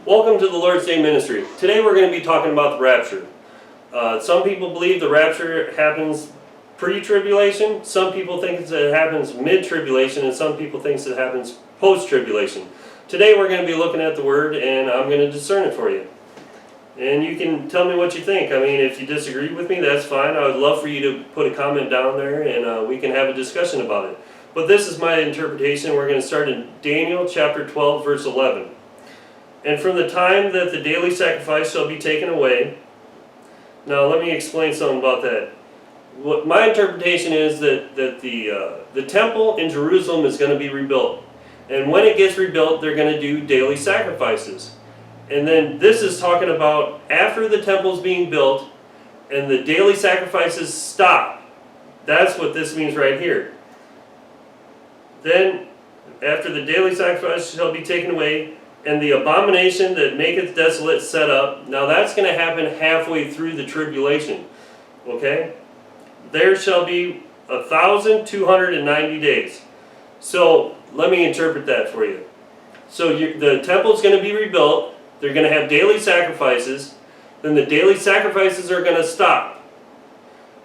Welcome to the Lord's Day Ministry. Today we're going to be talking about the rapture. Some people believe the rapture happens pre-tribulation, some people think it happens mid-tribulation, and some people think it happens post-tribulation. Today we're going to be looking at the Word, and I'm going to discern it for you. And you can tell me what you think. I mean, if you disagree with me, that's fine. I would love for you to put a comment down there, and we can have a discussion about it. But this is my interpretation. We're going to start in Daniel chapter 12, verse 11. And from the time that the daily sacrifice shall be taken away. Now let me explain something about that. What my interpretation is that the temple in Jerusalem is going to be rebuilt. And when it gets rebuilt, they're going to do daily sacrifices. And then this is talking about after the temple's being built and the daily sacrifices stop. That's what this means right here. Then after the daily sacrifice shall be taken away, and the abomination that maketh desolate set up. Now that's going to happen halfway through the tribulation. Okay? There shall be 1,290 days. So let me interpret that for you. So the temple's going to be rebuilt. They're going to have daily sacrifices. Then the daily sacrifices are going to stop.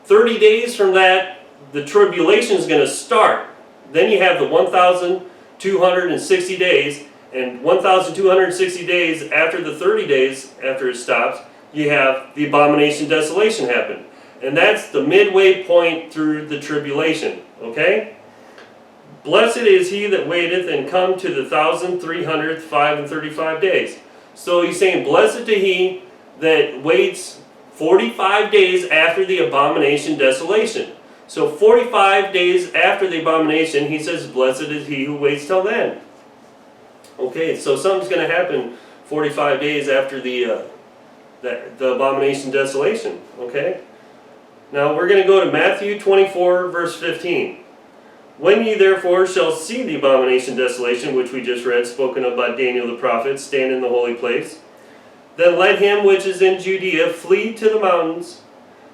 30 days from that, the tribulation is going to start. Then you have the 1,260 days. And 1,260 days after the 30 days after it stops, you have the abomination desolation happen. And that's the midway point through the tribulation. Okay? Blessed is he that waiteth and come to the 1,335 days. So he's saying, blessed to he that waits 45 days after the abomination desolation. So 45 days after the abomination, he says, blessed is he who waits till then. Okay, so something's going to happen 45 days after the abomination desolation. Okay? Now we're going to go to Matthew 24, verse 15. When ye therefore shall see the abomination desolation, which we just read, spoken of by Daniel the prophet, stand in the holy place, then let him which is in Judea flee to the mountains.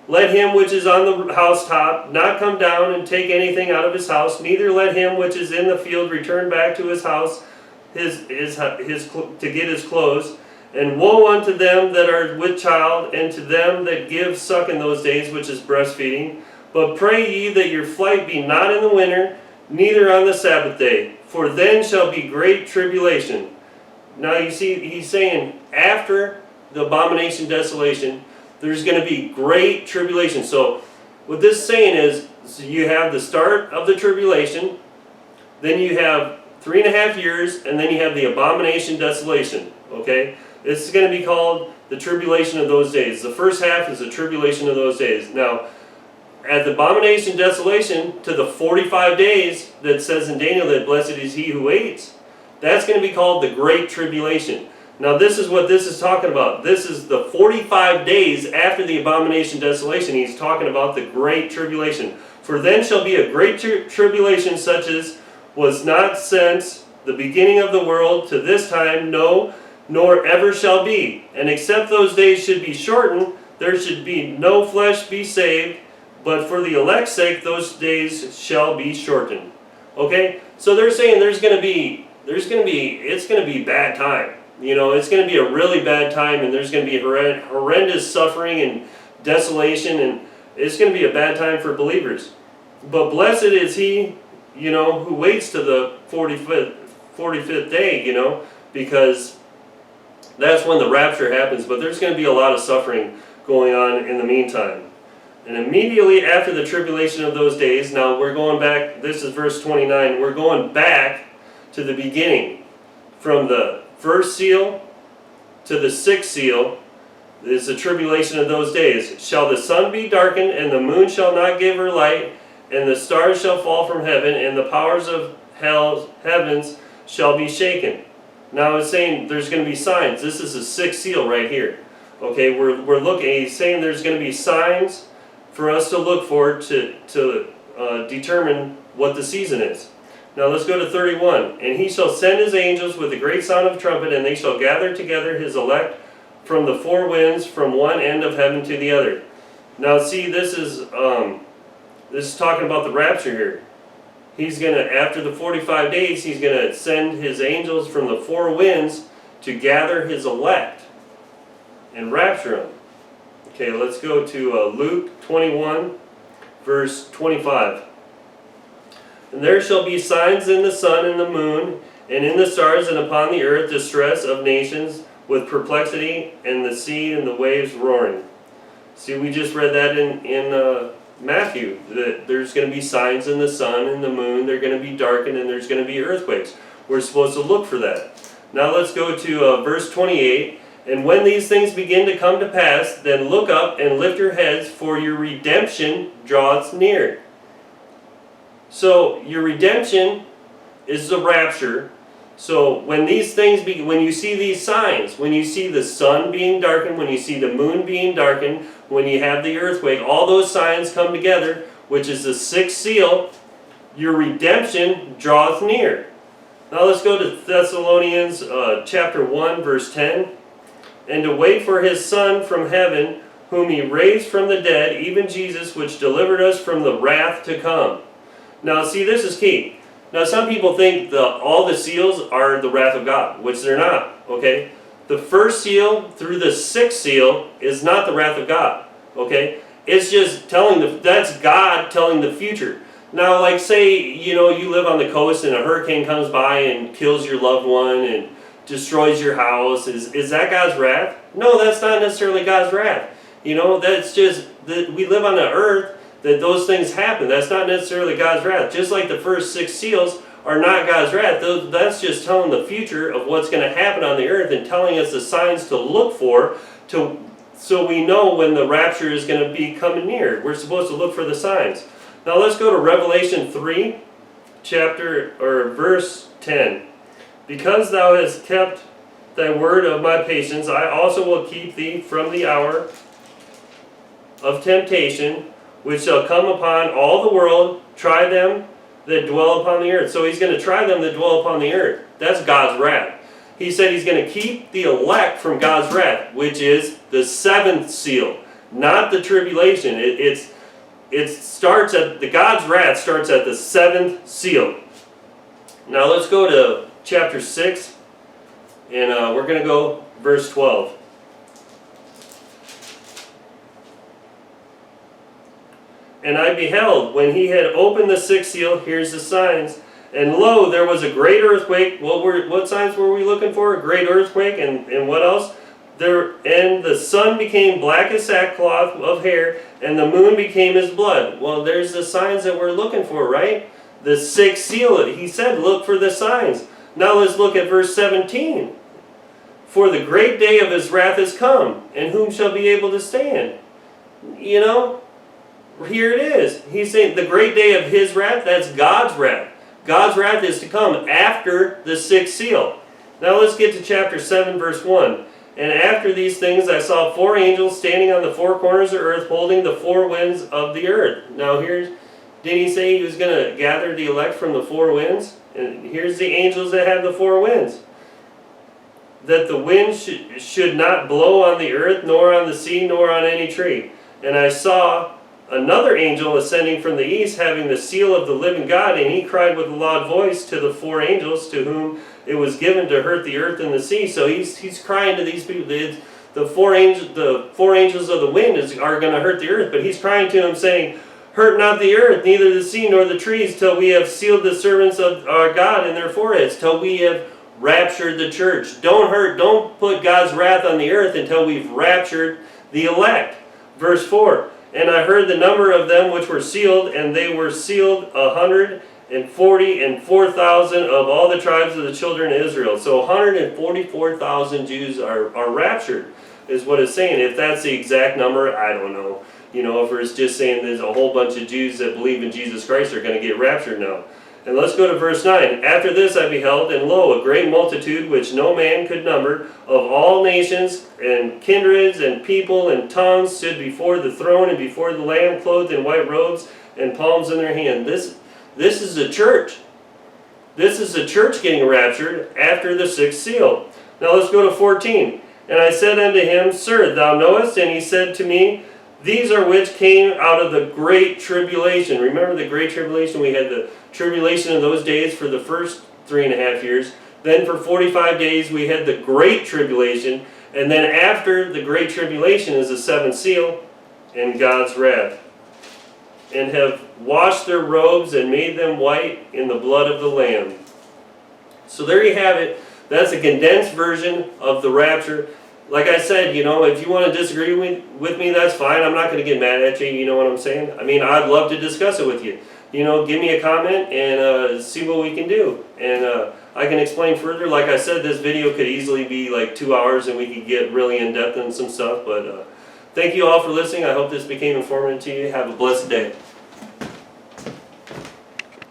Let him which is on the housetop not come down and take anything out of his house, neither let him which is in the field return back to his house to get his clothes. And woe unto them that are with child, and to them that give suck in those days, which is breastfeeding. But pray ye that your flight be not in the winter, neither on the Sabbath day, for then shall be great tribulation. Now you see, he's saying after the abomination desolation, there's going to be great tribulation. So what this is saying is, so you have the start of the tribulation, then you have 3.5 years, and then you have the abomination desolation. Okay? This is going to be called the tribulation of those days. The first half is the tribulation of those days. Now, at the abomination desolation, to the 45 days that says in Daniel that blessed is he who waits, that's going to be called the great tribulation. Now this is what this is talking about. This is the 45 days after the abomination desolation. He's talking about the great tribulation. For then shall be a great tribulation such as was not since the beginning of the world to this time, no, nor ever shall be. And except those days should be shortened, there should be no flesh be saved, but for the elect's sake those days shall be shortened. Okay? So they're saying it's going to be bad time. You know, it's going to be a really bad time, and there's going to be horrendous suffering and desolation, and it's going to be a bad time for believers. But blessed is he, you know, who waits to the 45th day, you know, because that's when the rapture happens. But there's going to be a lot of suffering going on in the meantime. And immediately after the tribulation of those days, now we're going back, this is verse 29, we're going back to the beginning. From the first seal to the sixth seal is the tribulation of those days. Shall the sun be darkened, and the moon shall not give her light, and the stars shall fall from heaven, and the powers of hell's heavens shall be shaken. Now it's saying there's going to be signs. This is the sixth seal right here. Okay, we're looking. He's saying there's going to be signs for us to look for to determine what the season is. Now let's go to 31. And he shall send his angels with a great sound of a trumpet, and they shall gather together his elect from the four winds, from one end of heaven to the other. Now see, this is talking about the rapture here. He's going to, after the 45 days, he's going to send his angels from the four winds to gather his elect and rapture them. Okay, let's go to Luke 21, verse 25. And there shall be signs in the sun and the moon, and in the stars, and upon the earth distress of nations, with perplexity, and the sea and the waves roaring. See, we just read that in Matthew, that there's going to be signs in the sun and the moon, they're going to be darkened, and there's going to be earthquakes. We're supposed to look for that. Now let's go to verse 28. And when these things begin to come to pass, then look up and lift your heads, for your redemption draweth near. So your redemption is the rapture. So when these things when you see these signs, when you see the sun being darkened, when you see the moon being darkened, when you have the earthquake, all those signs come together, which is the sixth seal, your redemption draweth near. Now let's go to Thessalonians chapter 1, verse 10. And to wait for his Son from heaven, whom he raised from the dead, even Jesus, which delivered us from the wrath to come. Now see, this is key. Now some people think all the seals are the wrath of God, which they're not, okay? The first seal through the sixth seal is not the wrath of God, okay? It's just that's God telling the future. Now, like say, you live on the coast and a hurricane comes by and kills your loved one and destroys your house. Is that God's wrath? No, that's not necessarily God's wrath. That's just that we live on the earth, that those things happen. That's not necessarily God's wrath. Just like the first six seals are not God's wrath. That's just telling the future of what's going to happen on the earth and telling us the signs to look for so we know when the rapture is going to be coming near. We're supposed to look for the signs. Now let's go to Revelation 3, verse 10. Because thou hast kept thy word of my patience, I also will keep thee from the hour of temptation, which shall come upon all the world, try them that dwell upon the earth. So he's going to try them that dwell upon the earth. That's God's wrath. He said he's going to keep the elect from God's wrath, which is the seventh seal, not the tribulation. God's wrath starts at the seventh seal. Now let's go to chapter 6, and we're going to go verse 12. And I beheld, when he had opened the sixth seal, here's the signs, and lo, there was a great earthquake. What signs were we looking for? A great earthquake, and what else? And the sun became black as sackcloth of hair, and the moon became as blood. Well, there's the signs that we're looking for, right? The sixth seal, he said, look for the signs. Now let's look at verse 17. For the great day of his wrath is come, and whom shall be able to stand? Here it is. He's saying the great day of his wrath, that's God's wrath. God's wrath is to come after the sixth seal. Now let's get to chapter 7, verse 1. And after these things I saw four angels standing on the four corners of earth, holding the four winds of the earth. Now didn't he say he was going to gather the elect from the four winds? And here's the angels that have the four winds. That the wind should not blow on the earth, nor on the sea, nor on any tree. And I saw another angel ascending from the east, having the seal of the living God, and he cried with a loud voice to the four angels to whom it was given to hurt the earth and the sea. So he's crying to these people. The four angels of the wind are going to hurt the earth, but he's crying to them, saying, hurt not the earth, neither the sea nor the trees, till we have sealed the servants of our God in their foreheads, till we have raptured the church. Don't put God's wrath on the earth until we've raptured the elect. Verse 4. And I heard the number of them which were sealed, and they were sealed 144,000 of all the tribes of the children of Israel. So 144,000 Jews are raptured, is what it's saying. If that's the exact number, I don't know. If it's just saying there's a whole bunch of Jews that believe in Jesus Christ are going to get raptured now. And let's go to verse 9. After this I beheld, and lo, a great multitude which no man could number, of all nations and kindreds and people and tongues, stood before the throne and before the Lamb, clothed in white robes and palms in their hand. This is the church. This is the church getting raptured after the sixth seal. Now let's go to 14. And I said unto him, Sir, thou knowest? And he said to me, These are which came out of the great tribulation. Remember the great tribulation? We had the tribulation in those days for the first 3.5 years. Then for 45 days we had the Great Tribulation. And then after the Great Tribulation is the seventh seal and God's wrath. And have washed their robes and made them white in the blood of the Lamb. So there you have it. That's a condensed version of the rapture. Like I said, you know, if you want to disagree with me, that's fine. I'm not going to get mad at you, you know what I'm saying? I mean, I'd love to discuss it with you. You know, give me a comment and see what we can do. And I can explain further. Like I said, this video could easily be like 2 hours and we could get really in depth on some stuff. But thank you all for listening. I hope this became informative to you. Have a blessed day.